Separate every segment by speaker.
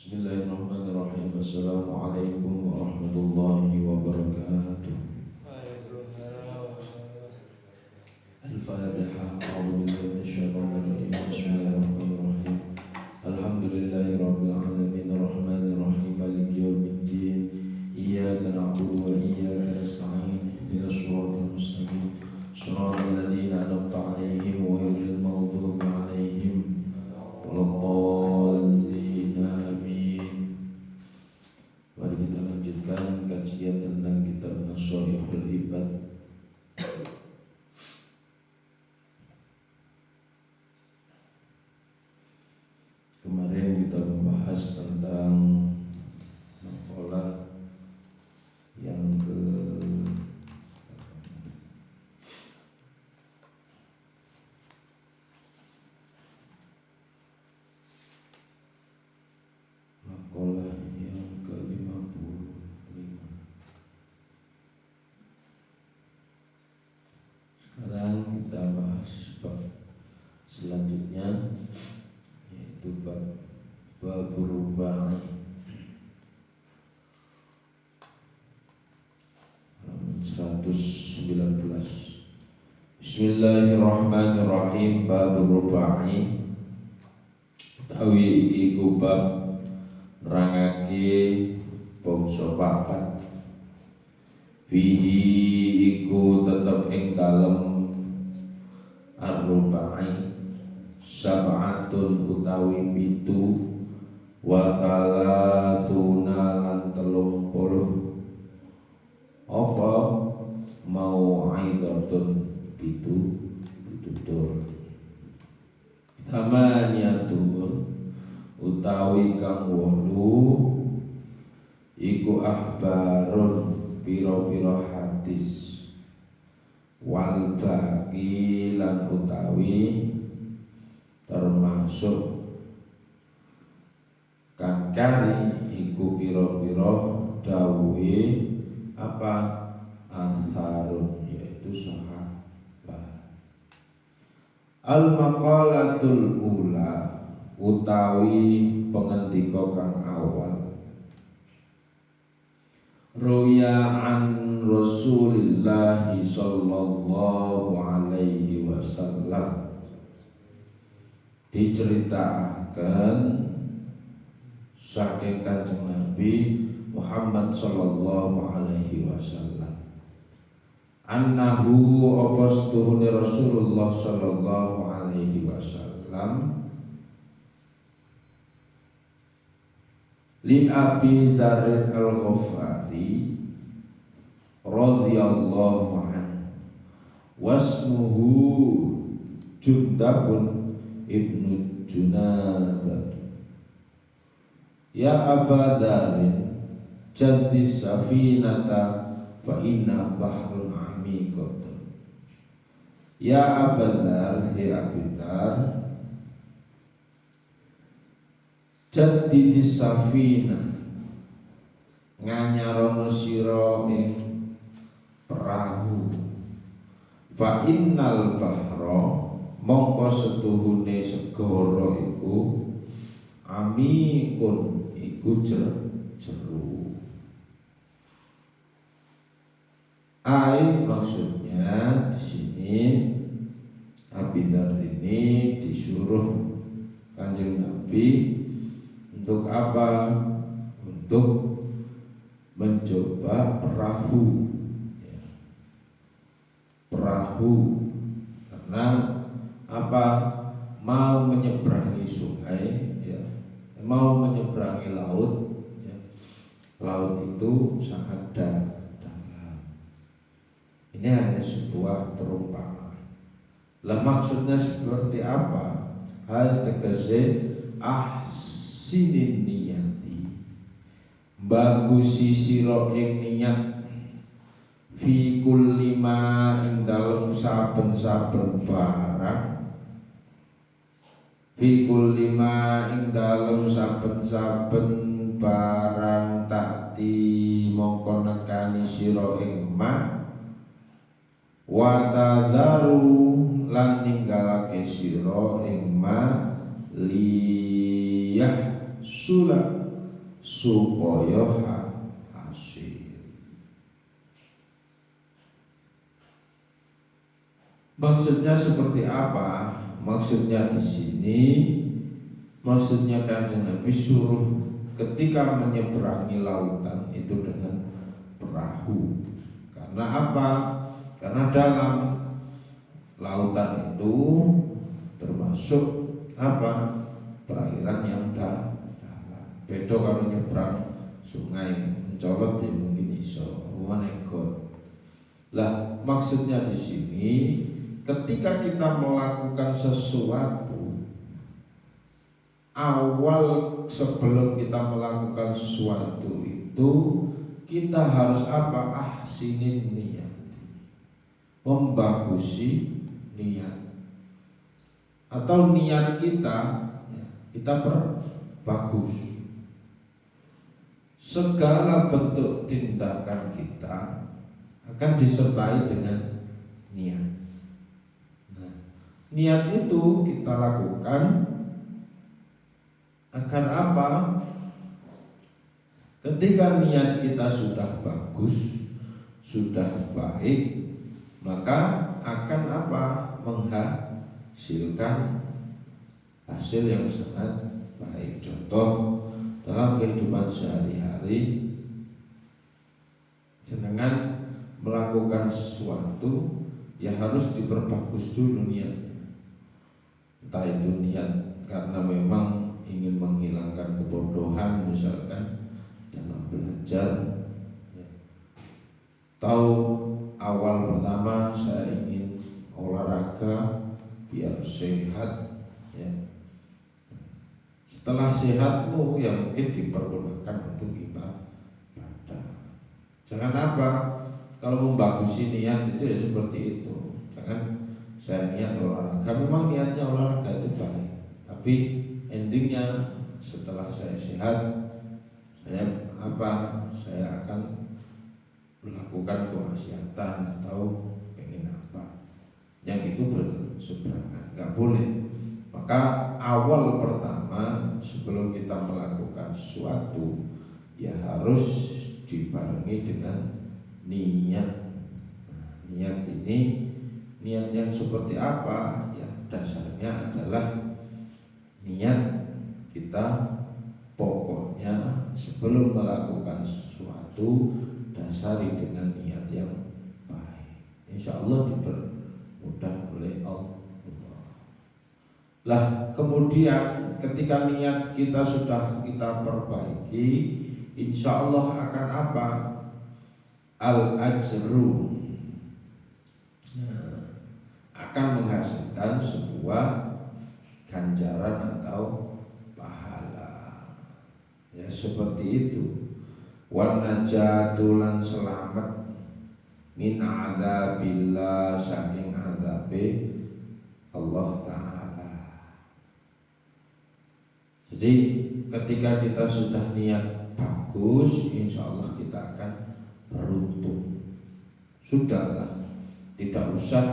Speaker 1: Bismillahirrahmanirrahim. Assalamualaikum warahmatullahi wabarakatuh. Al-Fatihah. A'udzu billahi minasyaitonir rajim. Bismillahirrahmanirrahim. Alhamdulillahirabbil alamin arrahmanir rahim maliki yaumiddin. Iyyaka na'budu wa iyyaka nasta'in. Ihdinas siratal mustaqim. Shiratal ladzina an'amta 'alaihim ghairil maghdubi 'alaihim waladdallin. Mari kita lanjutkan kajian tentang kitab Nasha'ihul Ibad. Kemarin kita membahas tentang maqalah yang ke-55. Sekarang kita bahas bab selanjutnya, yaitu bab rubai. Halaman 119. Bismillahirrahmanirrahim. Bab rubai. Tawi iki bab nerangake bangsa papat. Fihi iku tetep ing dalem ar-rubai sab'atun utawi pitu wa thalathuna lan 30 apa mau aidatun pitutur tamaniyatun utawi kang 8 iku ahbarun piro-piro hadis wal baqi lan utawi termasuk kang kari iku piro-piro dawuhe apa atharun, yaitu sahabat. Al maqalatul ula utawi pengendika kang awal. Ruya an Rasulillah sallallahu alaihi wasallam, diceritakan saking Kanjeng Nabi Muhammad sallallahu alaihi wasallam, annahu afastuhuni Rasulullah sallallahu alaihi wasallam li Abi Dzar al-Ghifari radhiyallahu anhu wasmuhu Jundabun ibnu Junadah. Ya Aba Darin jaddi safinata fa inna bahrun amikatun. Ya Aba Dar, ya Abi Dar, jaddi safina nganyarono sira ing perahu. Fa innal bahra mongko setuhune segara iku amikun iku jeru. Maksudnya di sini Abi Dzar ini disuruh Kanjeng Nabi untuk apa? Untuk mencoba perahu, ya. Perahu karena apa? Mau menyeberangi sungai, ya. Mau menyeberangi laut, ya. Laut itu sangat dalam. Ini hanya sebuah perumpamaan. Lah maksudnya seperti apa? Hal tegese sinin niyati, bagusi sira ing niat, fi kulli ma ing dalem saben-saben barang, fi kulli ma ing dalem saben-saben barang takti mongko nekani sira ing ma, wa tadharu lan ninggalake sira ing ma liyah sulah supaya hasil. Maksudnya seperti apa? Maksudnya di sini, maksudnya Kanjeng Nabi suruh ketika menyeberangi lautan itu dengan perahu. Karena apa? Karena dalam lautan itu termasuk apa? Perairan yang dalam. Beda kalau nyebrang sungai, mencolot ya mungkin iso, nekot. Lah maksudnya di sini, ketika kita melakukan sesuatu, awal sebelum kita melakukan sesuatu itu kita harus apa? Ahsinin niat, membagusi niat, atau niat kita perbagus. Segala bentuk tindakan kita akan disertai dengan niat. Nah, niat itu kita lakukan agar apa? Ketika niat kita sudah bagus, sudah baik, maka akan apa? Menghasilkan hasil yang sangat baik. Contoh dalam kehidupan sehari-hari, dengan melakukan sesuatu ya harus diperbagus dulu niatnya. Entah itu niat karena memang ingin menghilangkan kebodohan misalkan dalam belajar, tahu awal pertama saya ingin olahraga biar sehat ya. Setelah sehatmu ya mungkin dipergunakan untuk ibadah. Jangan apa? Kalau membagusi niat itu ya seperti itu. Jangan saya niat olahraga, memang niatnya olahraga itu baik, tapi endingnya setelah saya sehat, saya akan melakukan kemaksiatan atau pengen apa, yang itu berseberangan, nggak boleh. Maka awal pertama sebelum kita melakukan sesuatu ya harus dibarengi dengan niat. Niat ini, niat yang seperti apa? Ya dasarnya adalah niat kita pokoknya sebelum melakukan sesuatu dasari dengan niat yang baik. Insya Allah dipermudah oleh Allah. Lah kemudian ketika niat kita sudah kita perbaiki, insya Allah akan apa? Al-ajru, akan menghasilkan sebuah ganjaran atau pahala. Ya seperti itu. Wan najatulan selamat min adzabillah, saking adzabe Allah Ta'ala. Jadi ketika kita sudah niat bagus, insya Allah kita akan beruntung. Sudahlah, tidak usah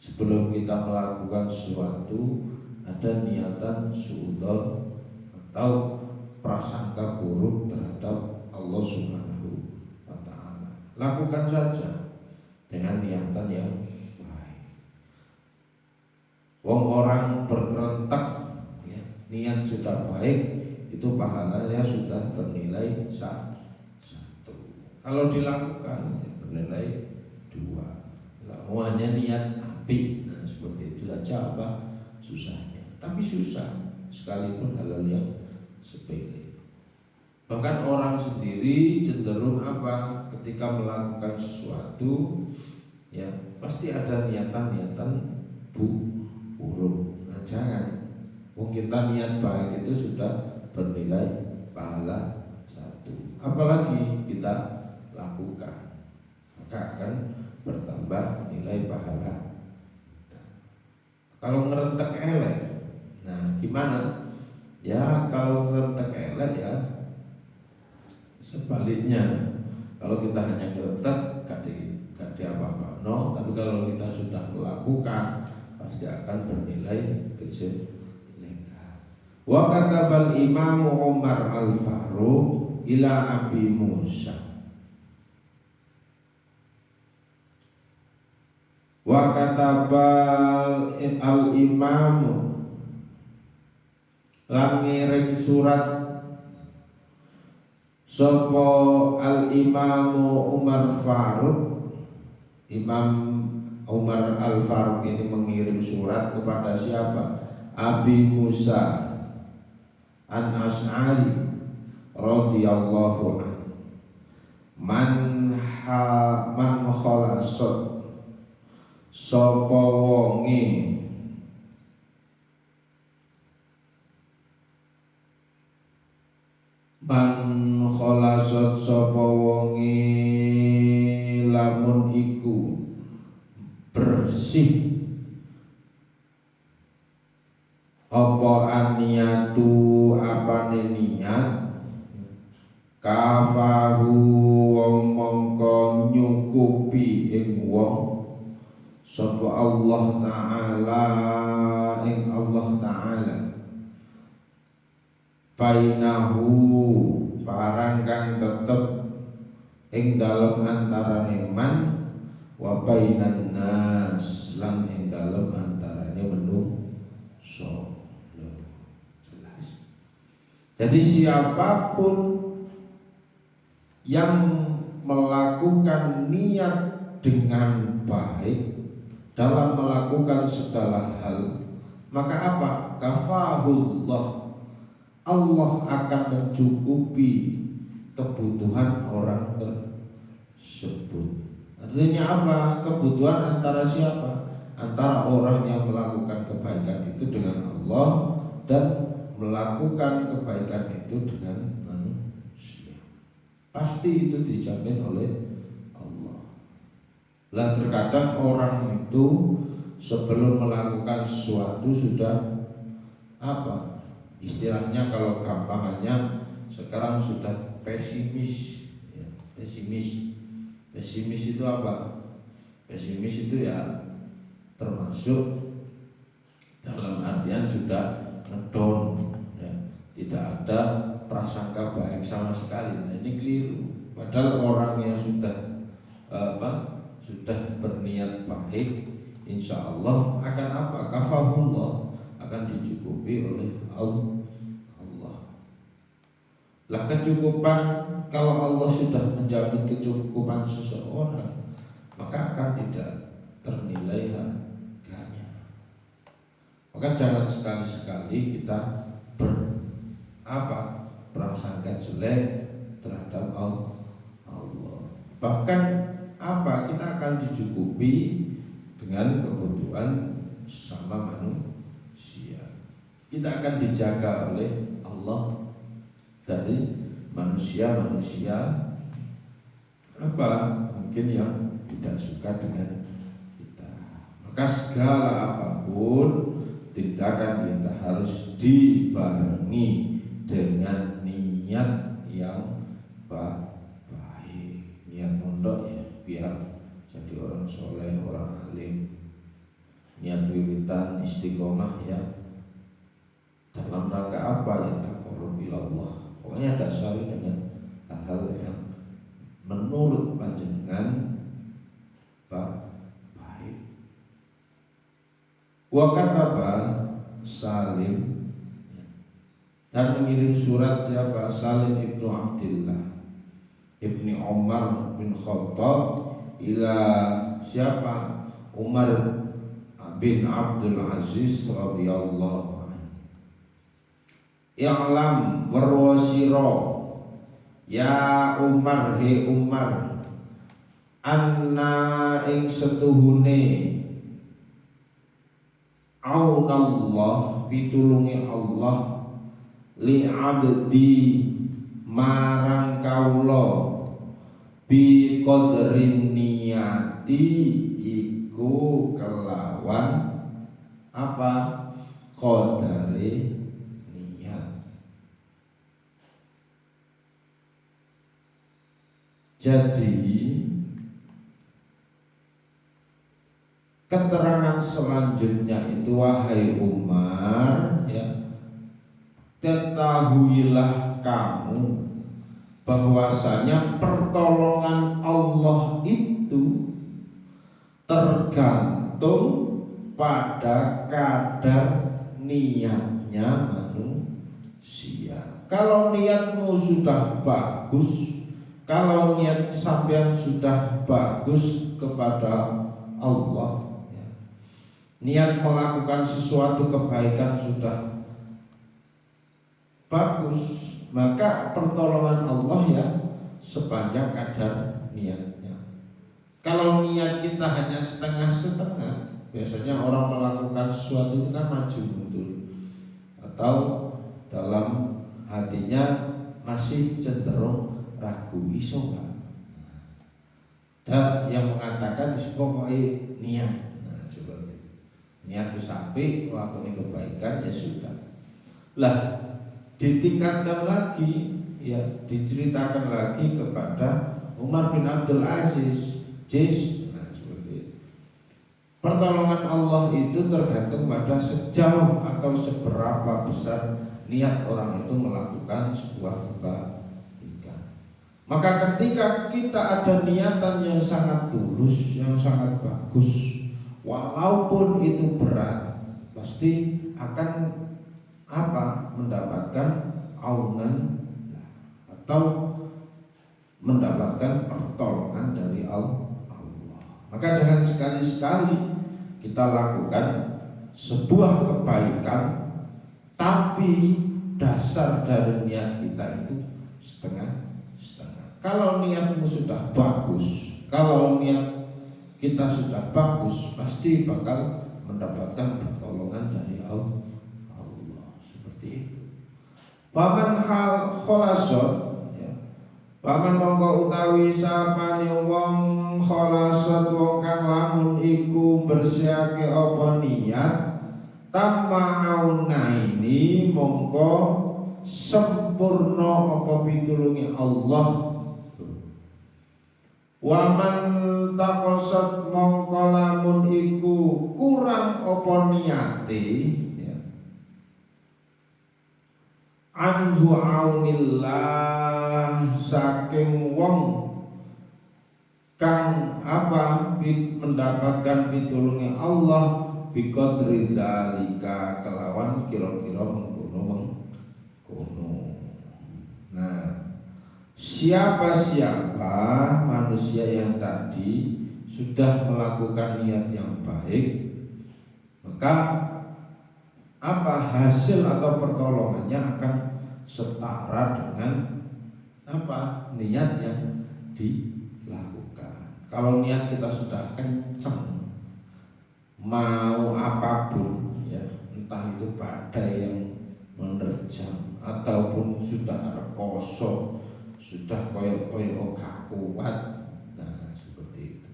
Speaker 1: sebelum kita melakukan sesuatu ada niatan suudzon atau prasangka buruk terhadap Allah Subhanahu wa Ta'ala. Lakukan saja dengan niatan yang baik. Wong orang berkerentak niat sudah baik, itu pahalanya sudah bernilai 1. Kalau dilakukan bernilai 2. Hanya niat api, nah seperti itu saja apa susahnya. Tapi susah sekalipun hal-hal yang sepele. Bahkan orang sendiri cenderung apa? Ketika melakukan sesuatu, ya pasti ada niatan-niatan buruk. Nah jangan. Kita niat baik itu sudah bernilai pahala 1. Apalagi kita lakukan, maka akan bertambah nilai pahala. Kalau ngerentek elek, nah gimana? Ya kalau ngerentek elek ya sebaliknya. Kalau kita hanya ngerentek gak di apa-apa, no. Tapi kalau kita sudah melakukan pasti akan bernilai kecil.
Speaker 2: Wa katabal Imam Umar Al-Faruq ila Abi Musa. Wa katabal al-Imam lan ngirim surat sapa al-Imam Umar Faruq. Imam Umar Al-Faruq ini mengirim surat kepada siapa? Abi Musa An-Asy'ari radhiyallahu anhu. Man khalasat sapa wonge man khalasat sapa wonge lamun iku bersih apa aniyatu apane niat kafahu wong mongko nyukupi ing wong sapa Allah taala ing Allah taala bainahu barang kang tetep ing dalem antarane man wa bainan nas lan ing dalem antarane menungso. Jadi siapapun yang melakukan niat dengan baik dalam melakukan segala hal, maka apa? Kafahullah, Allah akan mencukupi kebutuhan orang tersebut. Artinya apa? Kebutuhan antara siapa? Antara orang yang melakukan kebaikan itu dengan Allah dan melakukan kebaikan itu dengan manusia. Pasti itu dijamin oleh Allah. Lah terkadang orang itu sebelum melakukan sesuatu sudah apa? Istilahnya kalau gampangannya sekarang sudah pesimis ya, pesimis itu apa? Pesimis itu ya termasuk dalam artian sudah ngedon ya, tidak ada prasangka baik sama sekali. Nah ini keliru. Padahal orang yang sudah sudah berniat baik, insya Allah akan apa? Kafahullah, akan dicukupi oleh Allah. Lah kecukupan, kalau Allah sudah menjamin kecukupan seseorang, maka akan tidak ternilai harganya. Maka jangan sekali-sekali kita prasangka jelek terhadap Allah. Bahkan apa? Kita akan dicukupi dengan kebutuhan sesama manusia. Kita akan dijaga oleh Allah dari manusia-manusia apa? Mungkin yang tidak suka dengan kita. Maka segala apapun tindakan kita harus dibarengi dengan niat yang baik, niat mondok ya, biar jadi orang soleh, orang alim, niat wiritan istiqomah ya, dalam rangka apa? Ya taqarrub ilallah. Pokoknya dasari dengan hal-hal yang menurut panjenengan baik. Wa kataba Salim, dan mengirim surat siapa? Salim ibnu Abdillah ibni Umar bin Khattab ila siapa? Umar bin Abdul Aziz radhiyallahu anhu. I'lam warwasiro ya Umar, he Umar, anna ing setuhune aunallah pitulungi Allah li abdi marang kaula bi qadrin niyati iku kelawan apa? Qadare niat. Jadi keterangan selanjutnya itu wahai Umar ya, ketahuilah kamu bahwasanya pertolongan Allah itu tergantung pada kadar niatnya manusia. Kalau niatmu sudah bagus, kalau niat sampean sudah bagus kepada Allah, ya, niat melakukan sesuatu kebaikan sudah bagus, maka pertolongan Allah ya sepanjang kadar niatnya. Kalau niat kita hanya setengah-setengah, biasanya orang melakukan sesuatu itu kan maju mundur, atau dalam hatinya masih cenderung ragu, iso nggak? Dan yang mengatakan pokoknya niat. Nah, seperti niat itu sampai melakukan kebaikan ya sudah. Lah, ditingkatkan lagi, ya diceritakan lagi kepada Umar bin Abdul Aziz. Nah, seperti itu. Pertolongan Allah itu tergantung pada sejauh atau seberapa besar niat orang itu melakukan sebuah kebaikan. Maka ketika kita ada niatan yang sangat tulus, yang sangat bagus, walaupun itu berat, pasti akan mendapatkan aunan atau mendapatkan pertolongan dari Allah. Maka jangan sekali-sekali kita lakukan sebuah kebaikan tapi dasar dari niat kita itu setengah-setengah. Kalau niatmu sudah bagus, kalau niat kita sudah bagus, pasti bakal mendapatkan pertolongan dari Allah. Seperti itu. Paman hal kholasot, paman mongko utawi sapane wong kholasot wong kang lamun iku bersihake apa niat tama'auna ini mongko sempurna apa pitulungi Allah. Waman takosot mongko lamun iku kurang apa niate anhu aunillah saking wong kang mendapatkan pitulungi Allah biqadri dzalika kelawan kira-kira mengkono. Nah, siapa manusia yang tadi sudah melakukan niat yang baik, maka hasil atau pertolongannya akan setara dengan niat yang dilakukan. Kalau niat kita sudah kencang, mau apapun ya, entah itu badai yang menerjang ataupun sudah rekoso, sudah koyo-koyo kuat, nah seperti itu.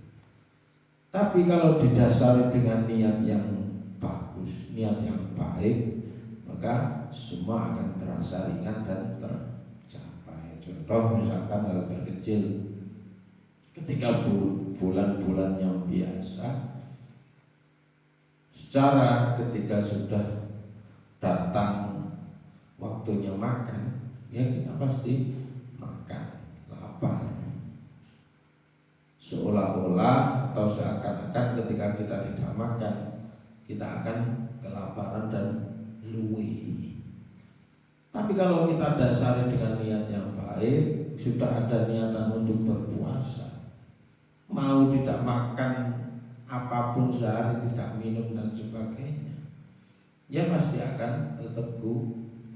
Speaker 2: Tapi kalau didasari dengan niat yang bagus, niat yang baik, maka semua akan terasa ringan dan tercapai. Contoh misalkan hal terkecil, ketika bulan-bulan yang biasa, secara ketika sudah datang waktunya makan, ya kita pasti makan, lapar. Seolah-olah atau seakan-akan ketika kita tidak makan, kita akan kelaparan dan luwe. Tapi kalau kita dasari dengan niat yang baik, sudah ada niatan untuk berpuasa, mau tidak makan apapun sehari, tidak minum dan sebagainya, ya pasti akan tetap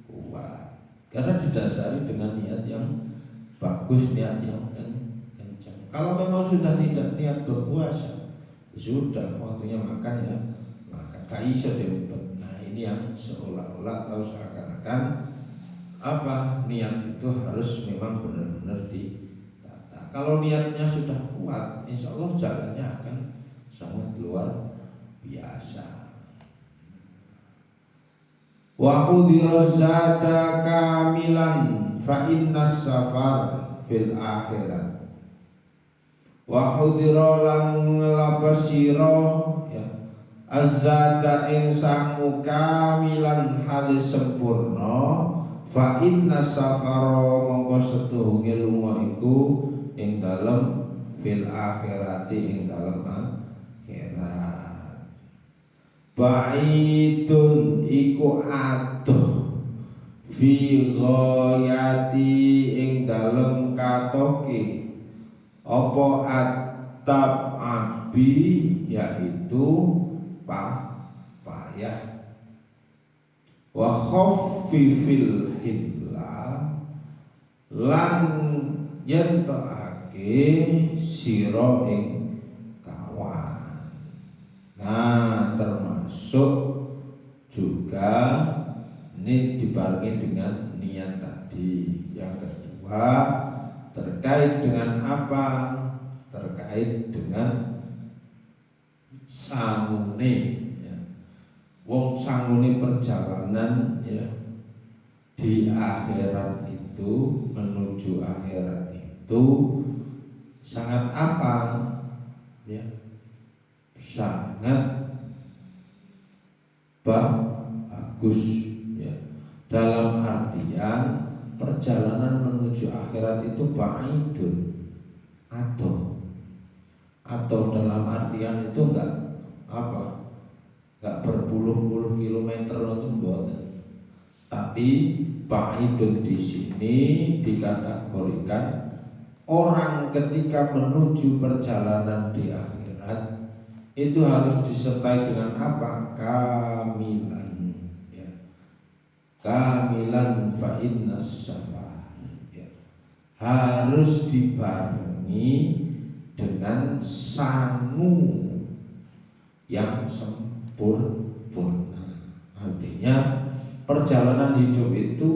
Speaker 2: kuat. Karena didasari dengan niat yang bagus, niat yang kencang. Kalau memang sudah tidak niat berpuasa, sudah waktunya makan ya makan, gak iso diumpet. Nah ini yang seolah-olah atau seakan-akan niat itu harus memang benar-benar ditata. Kalau niatnya sudah kuat, insya Allah jalannya akan sangat luar biasa. Wa khudira zada kamilan fa innas safar fil akhirat. Wa khudira lan lapasira ya azada ing sangu kamilan halis sempurna Fa inna safaro mongko setuhunge lunga iku ing dalem fil akhirati ing dalem akhirat. Ba'idun iku adoh fi ghayati ing dalem katoke apa atab abi yaitu payah wa khaffifil himla lan yentokake sira ing kawan. Nah, termasuk juga ini dibarengi dengan niat tadi. Yang kedua terkait dengan apa? Terkait dengan sangune ya. Wong sangune perjalanan ya di akhirat itu, menuju akhirat itu sangat apa ya, sangat bagus ya. Dalam artian perjalanan menuju akhirat itu ba'idun atau dalam artian itu enggak berpuluh-puluh kilometer untuk membuat, tapi ba'idun di sini dikategorikan orang ketika menuju perjalanan di akhirat itu harus disertai dengan apa? Kamilan ya. Kamilan fa inna safar ya. Harus dibarengi dengan sangu yang sempurna. Artinya perjalanan hidup itu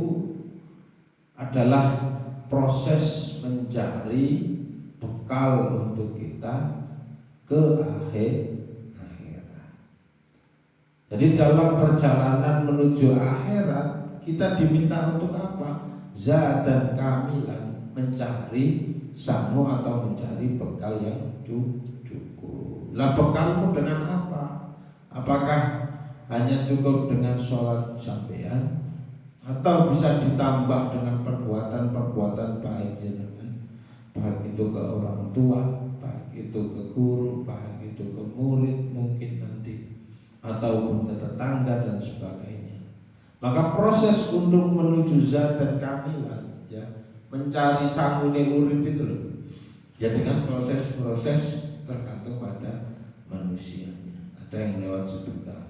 Speaker 2: adalah proses mencari bekal untuk kita ke akhirat. Jadi dalam perjalanan menuju akhirat kita diminta untuk apa? Zadan kamilan, mencari sangu atau mencari bekal yang cukup. Lah bekalmu dengan apa? Apakah hanya cukup dengan sholat sampean atau bisa ditambah dengan perbuatan-perbuatan baik baik itu ke orang tua, baik itu ke guru, baik itu ke murid mungkin nanti, ataupun ke tetangga dan sebagainya. Maka proses untuk menuju zat dan kamilan ya, mencari sangune urip itu loh ya, dengan proses-proses tergantung pada manusianya. Ada yang lewat sedekah,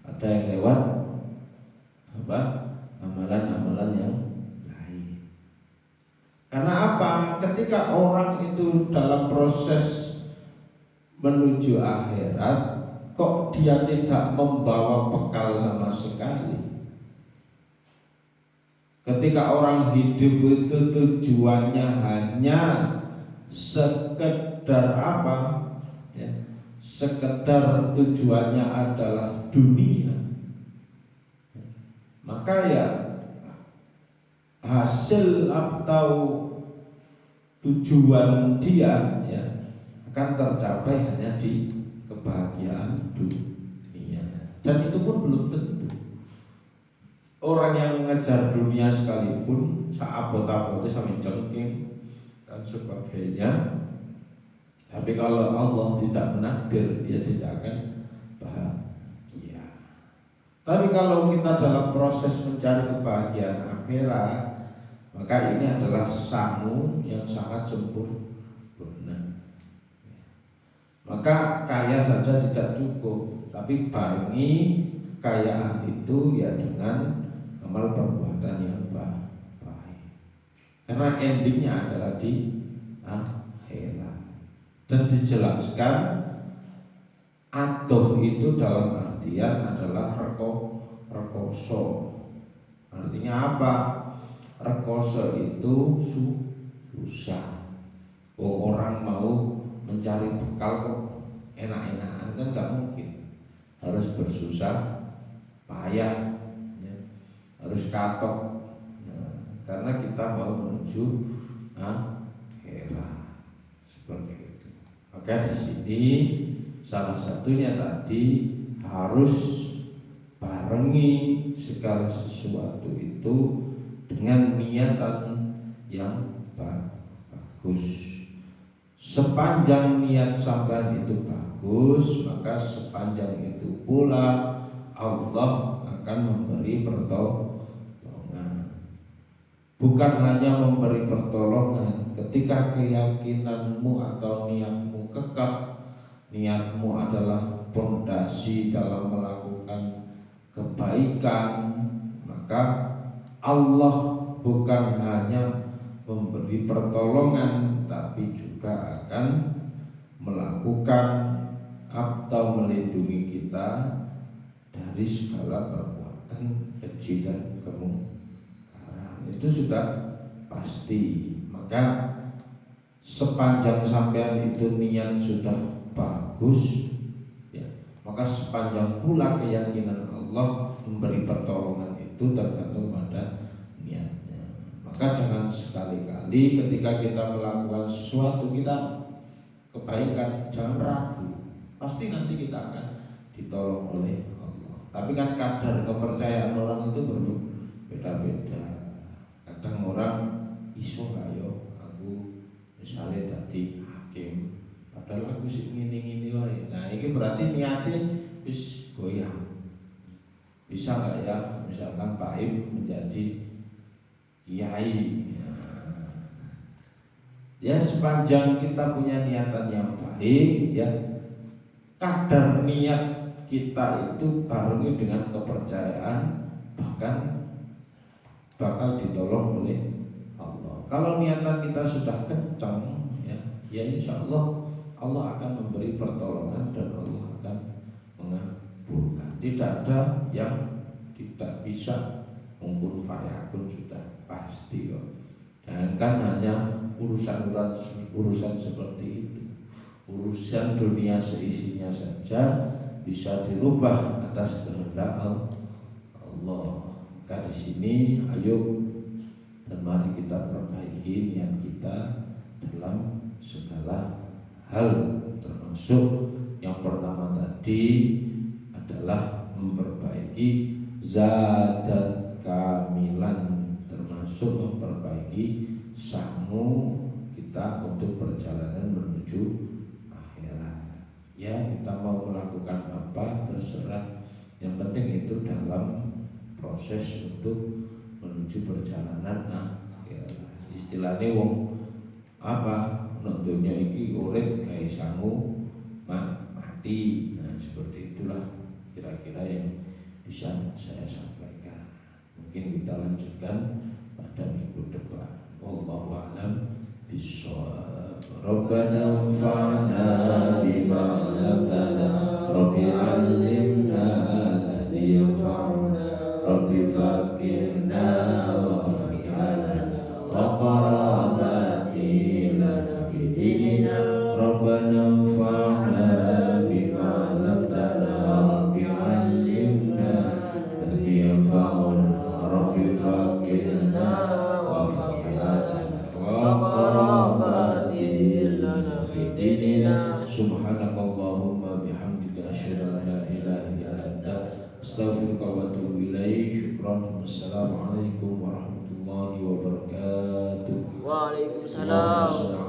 Speaker 2: ada yang lewat apa? Amalan-amalan yang lain. Karena apa? Ketika orang itu dalam proses menuju akhirat, kok dia tidak membawa bekal sama sekali. Ketika orang hidup itu tujuannya hanya sekedar apa? Ya, sekedar tujuannya adalah dunia, maka ya hasil atau tujuan dia ya akan tercapai hanya di kebahagiaan dunia, dan itu pun belum tentu. Orang yang mengejar dunia sekalipun saabot-abotnya sampai jengking dan sebagainya, tapi kalau Allah tidak menakdir, dia tidak akan bahagia. Tapi kalau kita dalam proses mencari kebahagiaan akhirat, maka ini adalah sangu yang sangat sempurna. Maka kaya saja tidak cukup, tapi barengi kekayaan itu ya dengan amal perbuatan yang baik. Karena endingnya adalah di akhirat. Dan dijelaskan adoh itu dalam artian adalah rekoso. Artinya apa? Rekoso itu susah. Orang mau mencari bekal kok enak-enakan kan nggak mungkin. Harus bersusah payah, ya. Harus katok. Karena kita mau menuju akhirat seperti itu. Maka di sini salah satunya tadi harus barengi segala sesuatu itu dengan niatan yang bagus. Sepanjang niat sampean itu bagus, maka sepanjang itu pula Allah akan memberi pertolongan. Bukan hanya memberi pertolongan ketika keyakinanmu atau niatmu kekeh, niatmu adalah pondasi dalam melakukan kebaikan, maka Allah bukan hanya memberi pertolongan tapi juga akan melakukan atau melindungi kita dari segala perbuatan keji dan kemungkaran. Itu sudah pasti. Maka sepanjang sampean itu niat sudah bagus, ya, maka sepanjang pula keyakinan Allah memberi pertolongan itu tergantung pada niatnya. Maka jangan sekali-kali ketika kita melakukan sesuatu kita kebaikan, jangan ragu, pasti nanti kita akan ditolong oleh Allah. Tapi kan kadar kepercayaan orang itu berbeda-beda. Kadang orang iso gak yo aku misalnya tadi hakim, padahal aku sih ngini wae. Nah, ini berarti niatnya wis goyang. Bisa gak ya misalkan Pak Im menjadi kiai? Ya sepanjang kita punya niatan yang baik, ya kadar niat kita itu barengi dengan kepercayaan, bahkan bakal ditolong oleh Allah. Kalau niatan kita sudah kencang, ya insya Allah Allah akan memberi pertolongan dan Allah akan mengabulkan. Tidak ada yang tidak bisa mungkin fayakun, sudah pasti kok. Dan kan hanya urusan seperti itu, urusan dunia seisinya saja bisa dirubah atas kehendak Allah. Maka di sini ayo dan mari kita perbaiki niat kita dalam segala hal, termasuk yang pertama tadi adalah memperbaiki zat dan kamilan, termasuk memperbaiki sahmu kita untuk perjalanan menuju akhirat. Ya, kita mau melakukan apa terserah, yang penting itu dalam proses untuk menuju perjalanan akhirat. Istilahnya wong apa nontonnya iki urip gawe sangu mati. Nah, seperti itulah kira-kira yang bisa saya sampaikan. Mungkin kita lanjutkan pada minggu depan. Wallahu a'lam bishawab. Rabbana anfa'na bima 'allamtana, Rabbi 'allimna alladhi yanfa'una, Rabbi faqihna wa faqihna wa qarabati lana fi dinina, Rabbana anfa'na bima 'allamtana, Rabbi 'allimna alladhi yanfa'una, Rabbi faqihna wa faqihna wa qarabati lana fi dinina. Subhanakallahumma bihamdika asyhadu an la ilaha illa anta astaghfiruka wa atubu ilaik. Syukran. Wassalamualaikum warahmatullahi wabarakatuh.
Speaker 3: Waalaikumsalam.